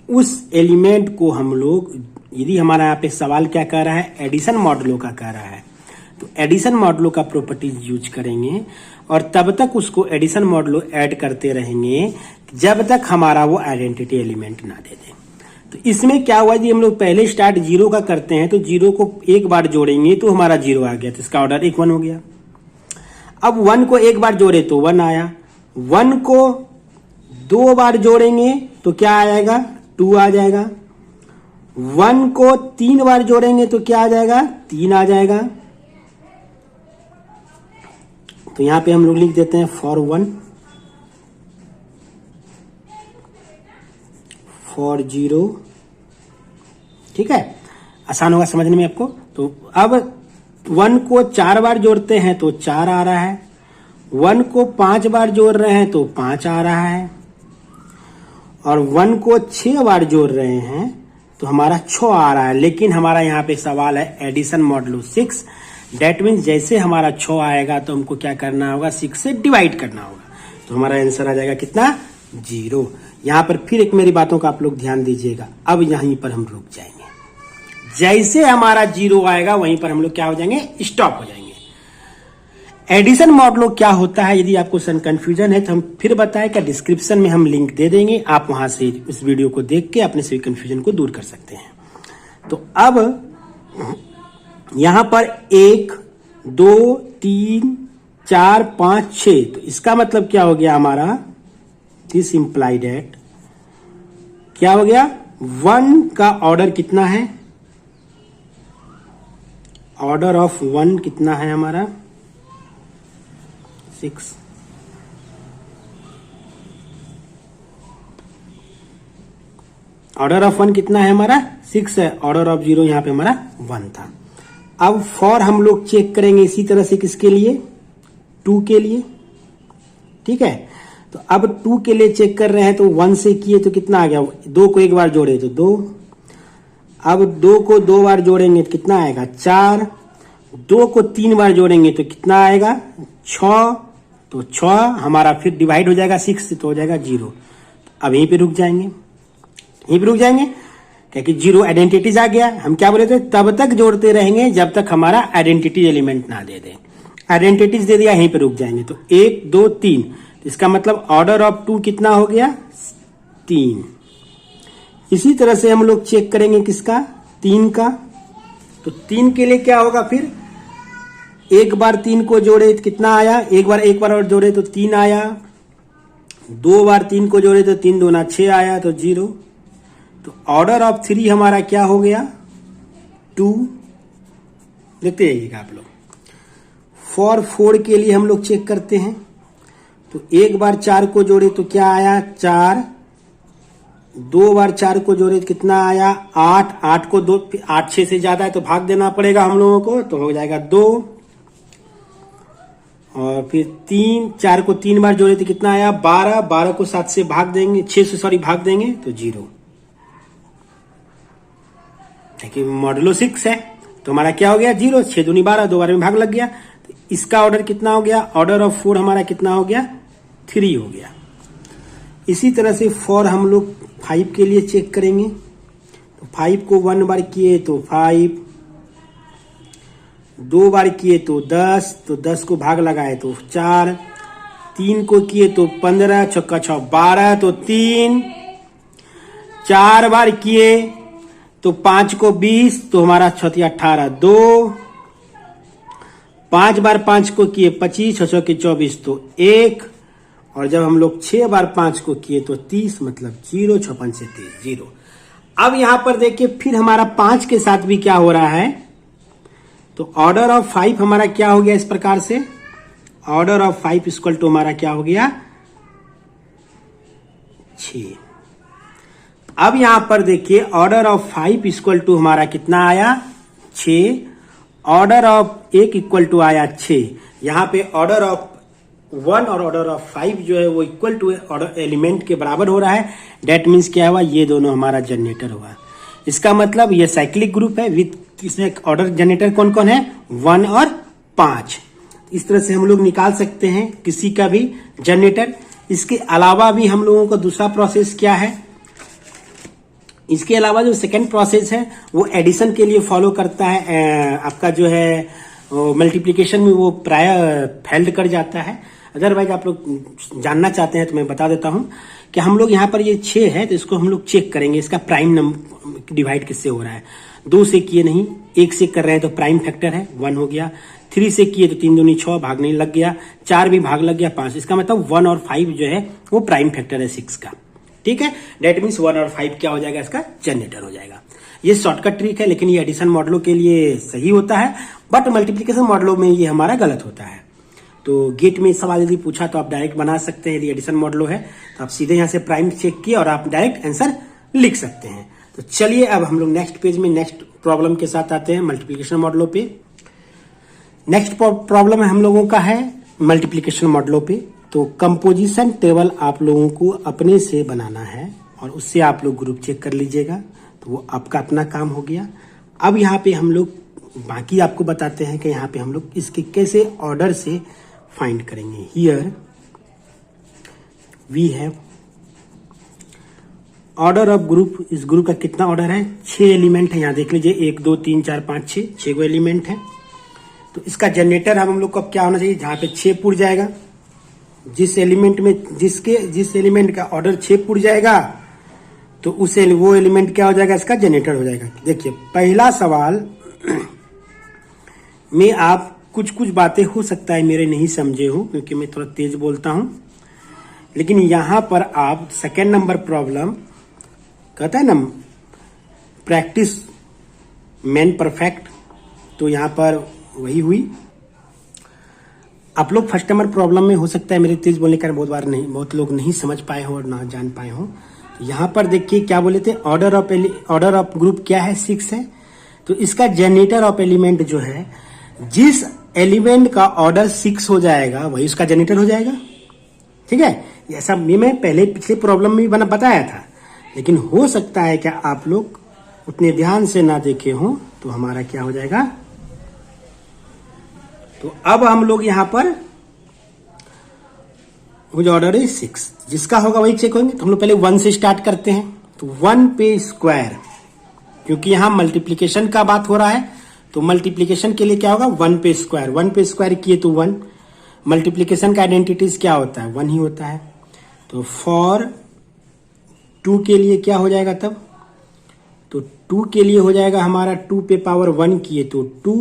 उस एलिमेंट को हम लोग यदि हमारा यहाँ पे सवाल क्या कह रहा है एडिशन मॉडुलो का कह रहा है, तो एडिशन मॉडुलो का प्रॉपर्टीज यूज करेंगे और तब तक उसको एडिशन मॉडुलो ऐड करते रहेंगे जब तक हमारा वो आइडेंटिटी एलिमेंट ना दे दे। तो इसमें क्या हुआ जी, हम लोग पहले स्टार्ट 0 का करते हैं, तो 0 को एक बार जोड़ेंगे तो हमारा 0 आ गया, तो इसका ऑर्डर 1 हो गया। अब 1 को एक बार जोड़े तो 1 आया। 1 को 2 बार जोड़ेंगे तो क्या आएगा 2 आ जाएगा। 1 को 3 बार जोड़ेंगे तो क्या आ जाएगा 3 आ जाएगा। तो यहां पे हम लोग लिख देते हैं फॉर 1, फॉर 0, ठीक है, आसान होगा समझने में आपको। तो अब 1 को 4 बार जोड़ते हैं तो 4 आ रहा है, 1 को 5 बार जोड़ रहे हैं तो 5 आ रहा है, और 1 को 6 बार जोड़ रहे हैं तो हमारा 6 आ रहा है। लेकिन हमारा यहाँ पे सवाल है एडिशन मॉडुलो 6, डेट मीन्स जैसे हमारा 6 आएगा तो हमको क्या करना होगा 6 से डिवाइड करना होगा, तो हमारा आंसर आ जाएगा कितना 0। यहाँ पर फिर एक मेरी बातों का आप लोग ध्यान दीजिएगा। अब यहीं पर हम रुक जाएंगे, जैसे हमारा 0 आएगा वहीं पर हम लोग क्या हो जाएंगे स्टॉप हो जाएंगे। एडिशन मॉडुलो क्या होता है, यदि आपको कंफ्यूजन है तो हम फिर बताएं कि डिस्क्रिप्शन में हम लिंक दे देंगे, आप वहां से इस वीडियो को देख के अपने सभी कंफ्यूजन को दूर कर सकते हैं। तो अब यहां पर 1 2 3 4 5 6, तो इसका मतलब क्या हो गया हमारा, दिस इंप्लाइड एट क्या हो गया 1 का ऑर्डर कितना है, ऑर्डर ऑफ 1 कितना है हमारा 6। ऑर्डर ऑफ 1 कितना है हमारा 6 है, ऑर्डर ऑफ 0 यहां पे हमारा 1 था। अब फॉर हम लोग चेक करेंगे इसी तरह से किसके लिए 2 के लिए, ठीक है। तो अब 2 के लिए चेक कर रहे हैं तो 1 से किए तो कितना आ गया, 2 को एक बार जोड़े तो 2, अब 2 को 2 बार जोड़ेंगे तो कितना आएगा 4, 2 को 3 बार जोड़ेंगे तो कितना आएगा 6, तो 6 हमारा फिर डिवाइड हो जाएगा 6 से तो हो जाएगा 0। अब यहीं पे रुक जाएंगे, यहीं पे रुक जाएंगे क्योंकि 0 आइडेंटिटीज आ गया। हम क्या बोले थे तब तक जोड़ते रहेंगे जब तक हमारा आइडेंटिटी एलिमेंट ना दे दे, आइडेंटिटीज दे दिया यहीं पे रुक जाएंगे। तो 1 2 3, इसका मतलब ऑर्डर ऑफ 2 कितना हो गया 3। इसी तरह से हम लोग चेक करेंगे किसका 3 का, तो 3 के लिए क्या होगा फिर, एक बार 3 को जोड़े तो कितना आया, एक बार और जोड़े तो 3 आया, 2 बार 3 को जोड़े तो 3 दूना 6 आया तो 0। तो ऑर्डर ऑफ 3 हमारा क्या हो गया 2। देखते जाइएगा आप लोग। फॉर 4 के लिए हम लोग चेक करते हैं, तो एक बार 4 को जोड़े तो क्या आया 4, 2 बार 4 को जोड़े तो कितना आया 8, 8 को 2 8 6 से ज्यादा है तो भाग देना पड़ेगा हम लोगों को, तो हो जाएगा 2, और फिर 3 4 को 3 बार जोड़े तो कितना आया 12, 12 को 7 से भाग देंगे 6 से सॉरी भाग देंगे तो 0। देखिए मॉडुलो 6 है तो हमारा क्या हो गया 0, 6 दूनी 12, 2 बार में भाग लग गया। तो इसका ऑर्डर कितना हो गया, ऑर्डर ऑफ 4 हमारा कितना हो गया 3 हो गया। इसी तरह से फॉर हम लोग 5 के लिए चेक करेंगे, तो 5 को 1 बार किए तो 5, 2 बार किए तो 10, तो 10 को भाग लगाए तो 4, 3 को किए तो 15, चौका 6 12 तो 3, 4 बार किए तो 5 को 20 तो हमारा 6 18 2, 5 बार 5 को किए 25, 6 के 24 तो 1, और जब हम लोग 6 बार 5 को किए तो 30, मतलब 0, 56 से 30 0। अब यहां पर देखिए फिर हमारा 5 के साथ भी क्या हो रहा है, तो ऑर्डर ऑफ 5 हमारा क्या हो गया इस प्रकार से, ऑर्डर ऑफ 5 इक्वल टू हमारा क्या हो गया 6। अब यहां पर देखिए ऑर्डर ऑफ 5 इक्वल टू हमारा कितना आया 6, ऑर्डर ऑफ 1 इक्वल टू आया 6। यहां पे ऑर्डर ऑफ 1 और ऑर्डर ऑफ 5 जो है वो इक्वल टू ऑर्डर एलिमेंट के बराबर हो रहा है। डेट मीन्स क्या हुआ, ये दोनों हमारा जनरेटर हुआ। इसका मतलब ये साइक्लिक ग्रुप है विथ इसमें ऑर्डर जनरेटर कौन कौन है 1 और 5। इस तरह से हम लोग निकाल सकते हैं किसी का भी जनरेटर। इसके अलावा भी हम लोगों का दूसरा प्रोसेस क्या है, इसके अलावा जो सेकेंड प्रोसेस है वो एडिशन के लिए फॉलो करता है। आपका जो है मल्टीप्लिकेशन में वो प्राय फेल्ड कर जाता है। अदरवाइज आप लोग जानना चाहते हैं तो मैं बता देता हूं कि हम लोग यहाँ पर ये 6 है तो इसको हम लोग चेक करेंगे इसका प्राइम नंबर डिवाइड किससे हो रहा है। 2 से किए नहीं, 1 से कर रहे हैं तो प्राइम फैक्टर है 1 हो गया। 3 से किए तो 3 दूनी 6 भाग नहीं लग गया, 4 भी भाग लग गया 5। इसका मतलब 1 और 5 जो है वो प्राइम फैक्टर है 6 का। ठीक है, डेट मीन्स 1 और 5 क्या हो जाएगा, इसका जनरेटर हो जाएगा। ये शॉर्टकट ट्रिक है लेकिन ये एडिशन मॉडलों के लिए सही होता है, बट मल्टीप्लिकेशन मॉडलों में ये हमारा गलत होता है। तो गेट में सवाल यदि पूछा तो आप डायरेक्ट बना सकते हैं। यदि एडिशन मॉडलो है तो आप सीधे यहां से प्राइम चेक किए और आप डायरेक्ट आंसर लिख सकते हैं। तो चलिए अब हम लोग नेक्स्ट पेज में नेक्स्ट प्रॉब्लम के साथ आते हैं मल्टीप्लिकेशन मॉडलों पे। नेक्स्ट प्रॉब्लम है हम लोगों का है मल्टीप्लिकेशन मॉडलों पे। तो कंपोजिशन टेबल आप लोगों को अपने से बनाना है और उससे आप लोग ग्रुप चेक कर लीजिएगा, तो वो आपका अपना काम हो गया। अब यहाँ पे हम लोग बाकी आपको बताते हैं कि यहाँ पे हम लोग इसके कैसे ऑर्डर से फाइंड करेंगे। Here we have order of group. इस ग्रुप का कितना ऑर्डर है, 6 एलिमेंट है। यहाँ देख लीजिए 1 2 3 4 5 6 गो एलिमेंट है। तो इसका जनरेटर हम लोग को अब क्या होना चाहिए, जहां पे 6 पुट जाएगा, जिस एलिमेंट में जिस एलिमेंट का ऑर्डर 6 पुट जाएगा तो उसे वो एलिमेंट क्या हो जाएगा, इसका जनरेटर हो जाएगा। देखिए पहला सवाल में आप कुछ बातें हो सकता है मेरे नहीं समझे हो क्योंकि मैं थोड़ा तेज बोलता हूं, लेकिन यहां पर आप सेकेंड नंबर प्रॉब्लम कहता है ना प्रैक्टिस मैन परफेक्ट, तो यहां पर वही हुई। आप लोग फर्स्ट नंबर प्रॉब्लम में हो सकता है मेरे तेज बोलने का बहुत लोग नहीं समझ पाए हो और ना जान पाए हो। यहां पर देखिए क्या बोले थे, ऑर्डर ऑफ ग्रुप क्या है 6 है। तो इसका जनरेटर ऑफ एलिमेंट जो है, जिस एलिमेंट का ऑर्डर 6 हो जाएगा वही उसका जनरेटर हो जाएगा। ठीक है, ऐसा मैं पहले पिछले प्रॉब्लम में भी बताया था, लेकिन हो सकता है क्या आप लोग उतने ध्यान से ना देखे हो, तो हमारा क्या हो जाएगा। तो अब हम लोग यहां पर जो ऑर्डर है 6 जिसका होगा वही चेक होंगे। तो हम लोग पहले 1 से स्टार्ट करते हैं। तो 1 पे स्क्वायर, क्योंकि यहां मल्टीप्लिकेशन का बात हो रहा है तो मल्टीप्लिकेशन के लिए क्या होगा 1 पे स्क्वायर। 1 पे स्क्वायर किए तो 1। मल्टीप्लिकेशन का आइडेंटिटीज क्या होता है 1 ही होता है। तो फॉर 2 के लिए क्या हो जाएगा तब, तो 2 के लिए हो जाएगा हमारा 2 पे पावर 1 किए तो 2,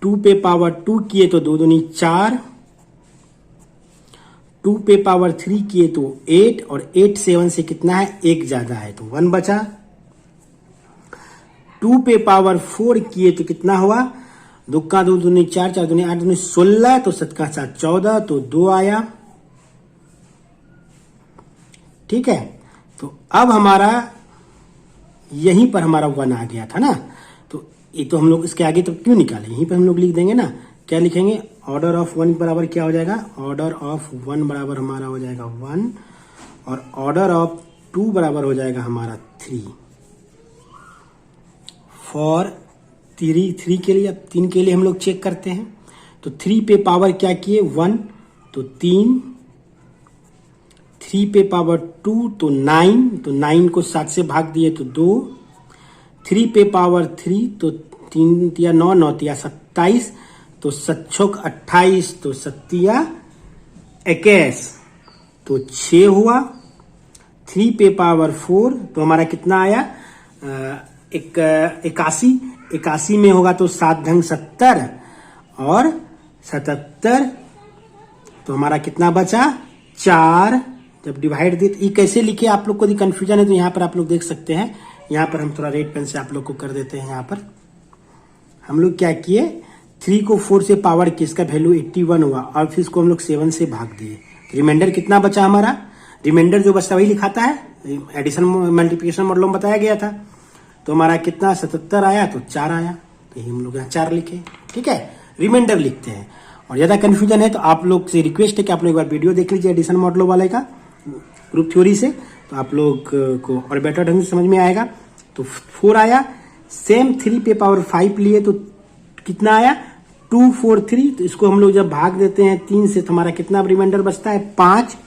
2 पे पावर 2 किए तो 2 दूनी 4, 2 पे पावर 3 किए तो 8, और 8 7 से कितना है 1 ज्यादा है तो 1 बचा। 2 पे पावर 4 किए तो कितना हुआ, 2 का 2 दूनी 4, 4 दूनी 8, दूनी 16, तो 7 का 7 14, तो 2 आया। ठीक है, तो अब हमारा यहीं पर हमारा 1 आ गया था ना, तो ये तो हम लोग इसके आगे तो क्यों निकाले, यहीं पर हम लोग लिख देंगे ना। क्या लिखेंगे, ऑर्डर ऑफ 1 बराबर क्या हो जाएगा, ऑर्डर ऑफ 1 बराबर हमारा हो जाएगा 1, और ऑर्डर ऑफ 2 बराबर हो जाएगा हमारा 3। फॉर 3 के लिए, अब 3 के लिए हम लोग चेक करते हैं। तो 3 पे पावर क्या किए 1, तो 3, 3 पे पावर 2 तो 9, तो 9 को 7 से भाग दिए तो 2, 3 पे पावर 3 तो 3 तिया 9, 9 तिया 27, तो 7 छोक 28, तो 7 21, तो 6 हुआ। 3 पे पावर 4 तो हमारा कितना आया इक्यासी में होगा तो 7 ढंग 70 और 77, तो हमारा कितना बचा 4। जब डिवाइड दे ये कैसे लिखे आप लोग को यदि कंफ्यूजन है तो यहाँ पर आप लोग देख सकते हैं। यहाँ पर हम थोड़ा रेड पेन से आप लोग को कर देते हैं। यहाँ पर हम लोग क्या किए, 3 को 4 से पावर किया, इसका वैल्यू 81 हुआ और फिर इसको हम लोग 7 से भाग दिए। रिमाइंडर कितना बचा हमारा, रिमाइंडर जो बचता वही लिखाता है, एडिशन मल्टीप्लिकेशन मॉडल में बताया गया था। तो हमारा कितना 77 आया तो 4 आया, तो हम लोग यहाँ 4 लिखे। ठीक है, रिमाइंडर लिखते हैं। और ज्यादा कंफ्यूजन है तो आप लोग से रिक्वेस्ट है कि आप लोग एक बार वीडियो देख लीजिए एडिशन मॉडल वाले का ग्रुप थ्योरी से, तो आप लोग को और बेटर ढंग से समझ में आएगा। तो 4 आया, सेम 3 पे पावर 5 लिए तो कितना आया 243। तो इसको हम लोग जब भाग देते हैं 3 से तो हमारा कितना रिमाइंडर बचता है 5।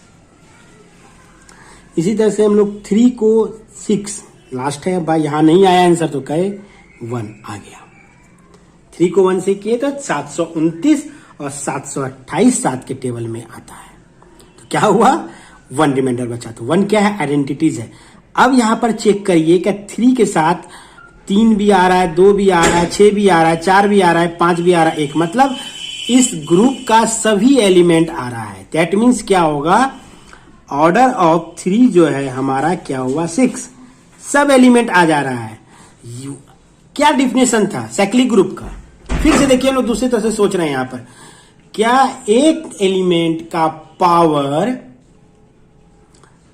इसी तरह से हम लोग 3 को 6 लास्ट है, भाई यहाँ नहीं आया आंसर तो कहे 1 आ गया। 3 को 1 से किए तो 729 और 728 7 के टेबल में आता है। तो क्या हुआ 1 रिमाइंडर बचा। तो 1 क्या है, आइडेंटिटीज है। अब यहां पर चेक करिए क्या 3 के साथ 3 भी आ रहा है, 2 भी आ रहा है, 6 भी आ रहा है, 4 भी आ रहा है, 5 भी आ रहा है, 1, मतलब इस ग्रुप का सभी एलिमेंट आ रहा है। दैट मीन्स क्या होगा, ऑर्डर ऑफ 3 जो है हमारा क्या हुआ 6, सब एलिमेंट आ जा रहा है। क्या डिफिनेशन था साइक्लिक ग्रुप का, फिर से देखिए हम लोग दूसरी तरह से सोच रहे हैं। यहां पर क्या एक एलिमेंट का पावर,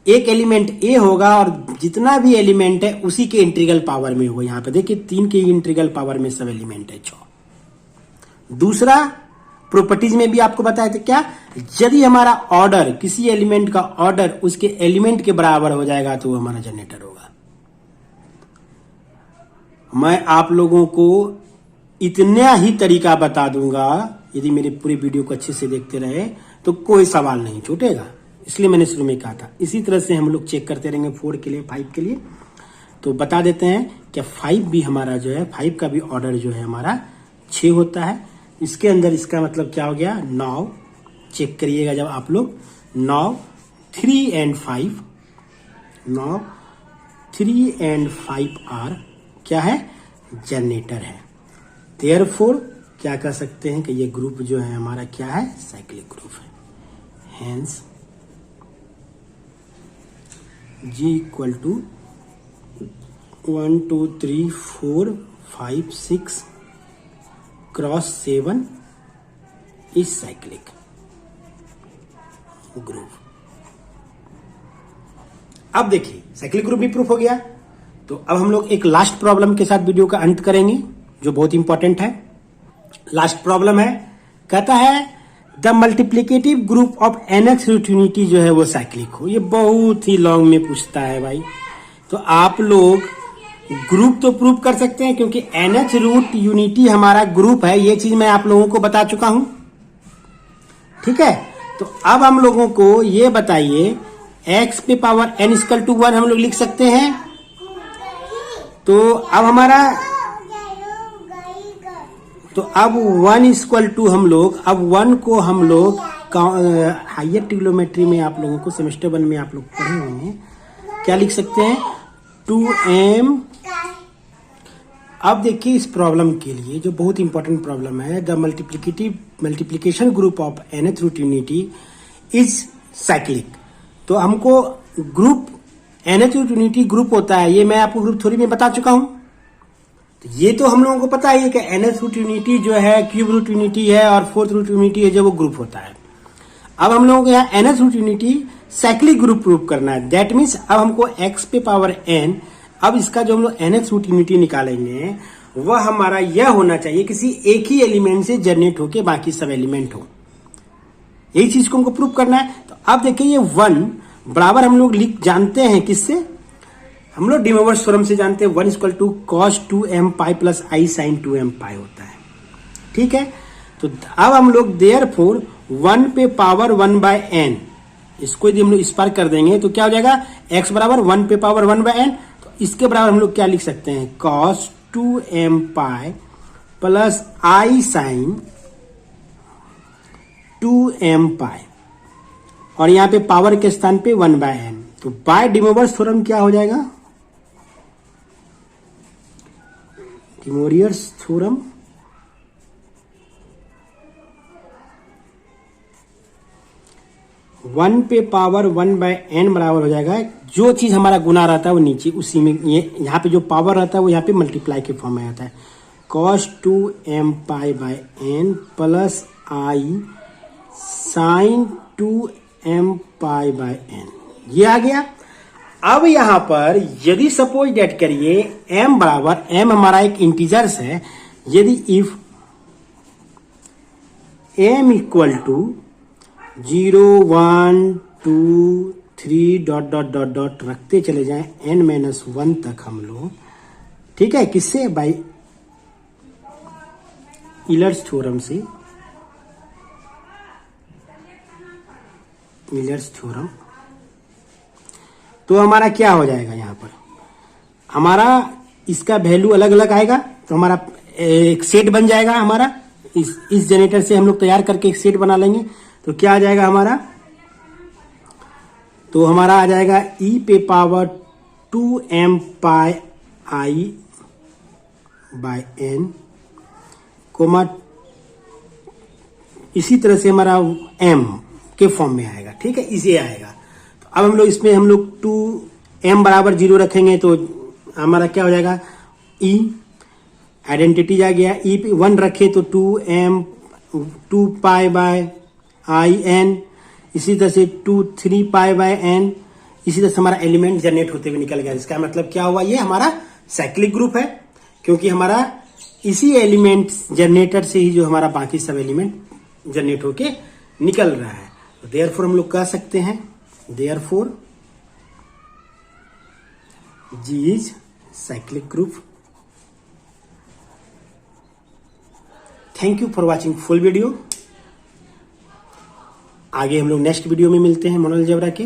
एक एलिमेंट ए होगा और जितना भी एलिमेंट है उसी के इंटीग्रल पावर में होगा। यहां पे देखिए 3 के इंटीग्रल पावर में सब एलिमेंट है 6। दूसरा प्रॉपर्टीज में भी आपको बताया था क्या, यदि हमारा ऑर्डर, किसी एलिमेंट का ऑर्डर उसके एलिमेंट के बराबर हो जाएगा तो वो हमारा जनरेटर होगा। मैं आप लोगों को इतना ही तरीका बता दूंगा, यदि मेरे पूरे वीडियो को अच्छे से देखते रहे तो कोई सवाल नहीं छूटेगा, इसलिए मैंने शुरू में कहा था। इसी तरह से हम लोग चेक करते रहेंगे 4 के लिए, 5 के लिए। तो बता देते हैं कि 5 भी हमारा जो है, 5 का भी ऑर्डर जो है हमारा 6 होता है। इसके अंदर इसका मतलब क्या हो गया 9। चेक करिएगा जब आप लोग 9, 3 and 5, 9, 3 and 5 आर क्या है, जनरेटर है। देयरफॉर क्या कह सकते हैं कि ये ग्रुप जो है हमारा क्या है, साइक्लिक ग्रुप है। Hence G equal to 1 2 3 4 5 6 cross 7 is cyclic group. अब देखिए साइक्लिक ग्रुप भी प्रूफ हो गया। तो अब हम लोग एक लास्ट प्रॉब्लम के साथ वीडियो का अंत करेंगे जो बहुत इंपॉर्टेंट है। लास्ट प्रॉब्लम है, कहता है the multiplicative group of NH root unity जो है वो साइक्लिक हो। ये बहुत ही लॉन्ग में पूछता है भाई। तो आप लोग ग्रुप तो प्रूव कर सकते हैं क्योंकि NH रूट यूनिटी हमारा ग्रुप है, ये चीज मैं आप लोगों को बता चुका हूं। ठीक है, तो अब हम लोगों को ये बताइए x पे पावर n इक्वल टू 1 हम लोग लिख सकते हैं। तो अब हमारा, तो अब 1 इक्वल टू हम लोग, अब 1 को हम लोग हायर ट्रिग्नोमेट्री में आप लोगों को सेमेस्टर 1 में आप लोग पढ़े होंगे, क्या लिख सकते हैं 2m। अब देखिए इस प्रॉब्लम के लिए जो बहुत इंपॉर्टेंट प्रॉब्लम है, the multiplication group of NH root unity is cyclic. तो हमको group NH root unity group होता है, ये मैं आपको ग्रुप थ्योरी में बता चुका हूं। तो ये तो हम लोगों को पता है कि NH रूट यूनिटी जो है क्यूब रूट यूनिटी है और फोर्थ रूट यूनिटी है जो वो ग्रुप होता है। अब हम लोगों को यहाँ NH root unity cyclic group prove करना है। दैट मीन्स अब हमको x पे पावर n, अब इसका जो हम लोग NH रूट यूनिटी निकालेंगे वह हमारा यह होना चाहिए किसी एक ही एलिमेंट से जनरेट होके बाकी सब एलिमेंट हो। यही चीज को हमको प्रूव करना है। तो अब देखिए ये 1 बराबर हम लोग लिख जानते हैं किससे, हम लोग डी मोवर्स थ्योरम से जानते हैं 1 equal to cos 2m pi plus i sin 2m pi होता है। ठीक है, तो अब हम लोग देयरफॉर 1 पे पावर 1 बाय n, इसको यदि हम लोग इस पार कर देंगे तो क्या हो जाएगा x बराबर 1 पे पावर 1 बाय n। तो इसके बराबर हम लोग क्या लिख सकते हैं cos 2m pi plus i sin 2m पाई, और यहां पे पावर के स्थान पे 1 बाय n। तो बाय डी मोवर्स थ्योरम क्या हो जाएगा, टिमोरियस थ्योरम, वन पे पावर 1/n बराबर हो जाएगा, जो चीज हमारा गुना रहता है वो नीचे उसी में, ये यहाँ पे जो पावर रहता है वो यहाँ पे मल्टीप्लाई के फॉर्म में आता है। cos 2m π/n plus i sin 2m π/n, ये आ गया। अब यहां पर यदि सपोज डेट करिए m बराबर, m हमारा एक इंटीजर्स है, यदि if m equal to 0 1 2 3 dot dot dot dot रखते चले जाएं n-1 तक हम लोग, ठीक है, किससे? बाई ईलर्स थ्योरम से, ईलर्स थ्योरम। तो हमारा क्या हो जाएगा, यहां पर हमारा इसका वैल्यू अलग अलग आएगा, तो हमारा एक सेट बन जाएगा हमारा। इस जनरेटर से हम लोग तैयार करके एक सेट बना लेंगे, तो क्या आ जाएगा हमारा? तो हमारा आ जाएगा e पे पावर 2m πi/n, कोमा इसी तरह से हमारा m के फॉर्म में आएगा, ठीक है, इसे आएगा। तो अब हम लोग इसमें हम लोग 2m बराबर 0 रखेंगे तो हमारा क्या हो जाएगा? e आइडेंटिटी आ गया, e पे 1 रखे तो 2m 2 π/in, इसी तरह से 3 π/n, इसी तरह से हमारा एलिमेंट जनरेट होते हुए निकल गया। इसका मतलब क्या हुआ? ये हमारा साइक्लिक ग्रुप है, क्योंकि हमारा इसी एलिमेंट जनरेटर से ही जो हमारा बाकी सब एलिमेंट जनरेट होके निकल रहा है। तो देयरफॉर हम लोग कह सकते हैं, therefore G is cyclic group. Thank you for watching full video. आगे हम लोग नेक्स्ट वीडियो में मिलते हैं मोनल अलजेब्रा के।